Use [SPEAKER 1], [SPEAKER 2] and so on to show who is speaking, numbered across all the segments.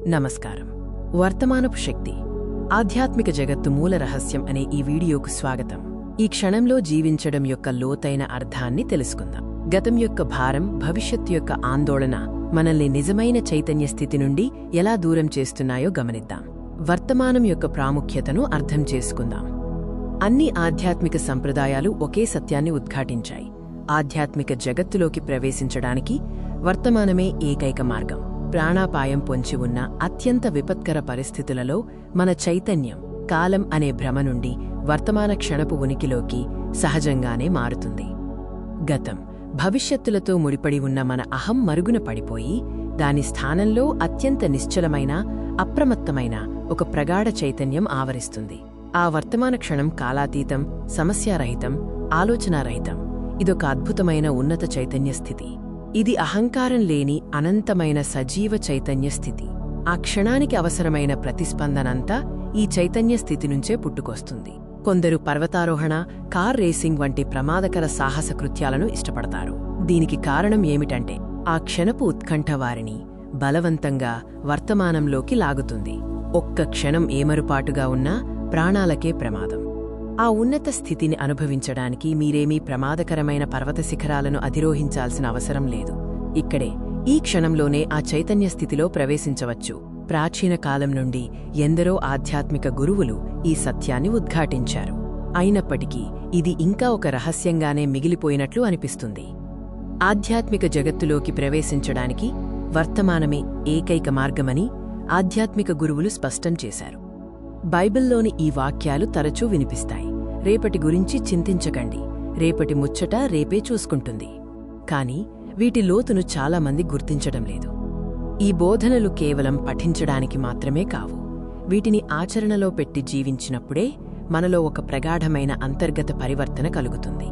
[SPEAKER 1] నమస్కారం. వర్తమానపు శక్తి, ఆధ్యాత్మిక జగత్తు మూల రహస్యం అనే ఈ వీడియోకు స్వాగతం. ఈ క్షణంలో జీవించడం యొక్క లోతైన అర్థాన్ని తెలుసుకుందాం. గతం యొక్క భారం, భవిష్యత్తు యొక్క ఆందోళన మనల్ని నిజమైన చైతన్య స్థితి నుండి ఎలా దూరం చేస్తున్నాయో గమనిద్దాం. వర్తమానం యొక్క ప్రాముఖ్యతను అర్థం చేసుకుందాం. అన్ని ఆధ్యాత్మిక సంప్రదాయాలు ఒకే సత్యాన్ని ఉద్ఘాటించాయి: ఆధ్యాత్మిక జగత్తులోకి ప్రవేశించడానికి వర్తమానమే ఏకైక మార్గం. ప్రాణాపాయం పొంచి ఉన్న అత్యంత విపత్కర పరిస్థితులలో మన చైతన్యం కాలం అనే భ్రమ నుండి వర్తమాన క్షణపు ఉనికిలోకి సహజంగానే మారుతుంది. గతం, భవిష్యత్తులతో ముడిపడి ఉన్న మన అహం మరుగున పడిపోయి దాని స్థానంలో అత్యంత నిశ్చలమైన, అప్రమత్తమైన ఒక ప్రగాఢ చైతన్యం ఆవరిస్తుంది. ఆ వర్తమాన క్షణం కాలాతీతం, సమస్యారహితం, ఆలోచనారహితం. ఇదొక అద్భుతమైన ఉన్నత చైతన్య స్థితి. ఇది అహంకారం లేని అనంతమైన సజీవ చైతన్య స్థితి. ఆ క్షణానికి అవసరమైన ప్రతిస్పందనంతా ఈ చైతన్య స్థితి నుంచే పుట్టుకొస్తుంది. కొందరు పర్వతారోహణ, కార్ రేసింగ్ వంటి ప్రమాదకర సాహస కృత్యాలను ఇష్టపడతారు. దీనికి కారణం ఏమిటంటే, ఆ క్షణపు ఉత్కంఠ వారిని బలవంతంగా వర్తమానంలోకి లాగుతుంది. ఒక్క క్షణం ఏమరుపాటుగా ఉన్నా ప్రాణాలకే ప్రమాదం. ఆ ఉన్నత స్థితిని అనుభవించడానికి మీరేమీ ప్రమాదకరమైన పర్వత శిఖరాలను అధిరోహించాల్సిన అవసరం లేదు. ఇక్కడే, ఈ క్షణంలోనే ఆ చైతన్య స్థితిలో ప్రవేశించవచ్చు. ప్రాచీన కాలం నుండి ఎందరో ఆధ్యాత్మిక గురువులు ఈ సత్యాన్ని ఉద్ఘాటించారు. అయినప్పటికీ ఇది ఇంకా ఒక రహస్యంగానే మిగిలిపోయినట్లు అనిపిస్తుంది. ఆధ్యాత్మిక జగత్తులోకి ప్రవేశించడానికి వర్తమానమే ఏకైక మార్గమని ఆధ్యాత్మిక గురువులు స్పష్టం చేశారు. బైబిల్లోని ఈ వాక్యాలు తరచూ వినిపిస్తాయి: రేపటి గురించి చింతించకండి, రేపటి ముచ్చట రేపే చూసుకుంటుంది. కాని వీటి లోతును చాలామంది గుర్తించడం లేదు. ఈ బోధనలు కేవలం పఠించడానికి మాత్రమే కావు. వీటిని ఆచరణలో పెట్టి జీవించినప్పుడే మనలో ఒక ప్రగాఢమైన అంతర్గత పరివర్తన కలుగుతుంది.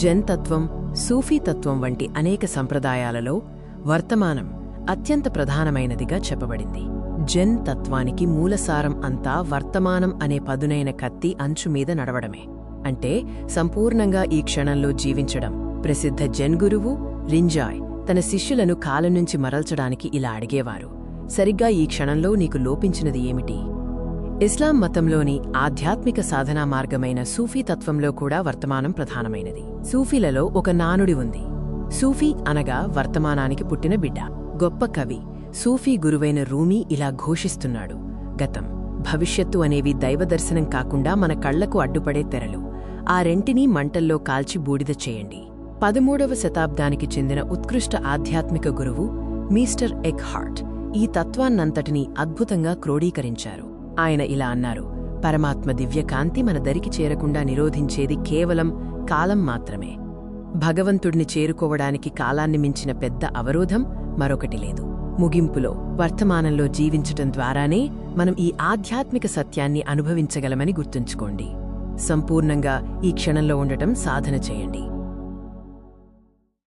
[SPEAKER 1] జెన్ తత్వం, సూఫీ తత్వం వంటి అనేక సంప్రదాయాలలో వర్తమానం అత్యంత ప్రధానమైనదిగా చెప్పబడింది. జెన్ తత్వానికి మూలసారం అంతా వర్తమానం అనే పదునైన కత్తి అంచుమీద నడవడమే, అంటే సంపూర్ణంగా ఈ క్షణంలో జీవించడం. ప్రసిద్ధ జెన్ గురువు రింజాయ్ తన శిష్యులను కాలం నుంచి మరల్చడానికి ఇలా అడిగేవారు: సరిగ్గా ఈ క్షణంలో నీకు లోపించినది ఏమిటి? ఇస్లాం మతంలోని ఆధ్యాత్మిక సాధనా మార్గమైన సూఫీ తత్వంలో కూడా వర్తమానం ప్రధానమైనది. సూఫీలలో ఒక నానుడి ఉంది: సూఫీ అనగా వర్తమానానికి పుట్టిన బిడ్డ. గొప్ప కవి, సూఫీ గురువైన రూమీ ఇలా ఘోషిస్తున్నాడు: గతం, భవిష్యత్తు అనేవి దైవదర్శనం కాకుండా మన కళ్లకు అడ్డుపడే తెరలు. ఆ రెంటినీ మంటల్లో కాల్చి బూడిద చేయండి. 13వ శతాబ్దానికి చెందిన ఉత్కృష్ట ఆధ్యాత్మిక గురువు మిస్టర్ ఎక్హార్ట్ ఈ తత్వాన్నంతటినీ అద్భుతంగా క్రోడీకరించారు. ఆయన ఇలా అన్నారు: పరమాత్మ దివ్యకాంతి మన దరికి చేరకుండా నిరోధించేది కేవలం కాలం మాత్రమే. భగవంతుడిని చేరుకోవడానికి కాలాన్ని మించిన పెద్ద అవరోధం మరొకటి లేదు. ముగింపులో, వర్తమానంలో జీవించటం ద్వారానే మనం ఈ ఆధ్యాత్మిక సత్యాన్ని అనుభవించగలమని గుర్తుంచుకోండి. సంపూర్ణంగా ఈ క్షణంలో ఉండటం సాధన చేయండి.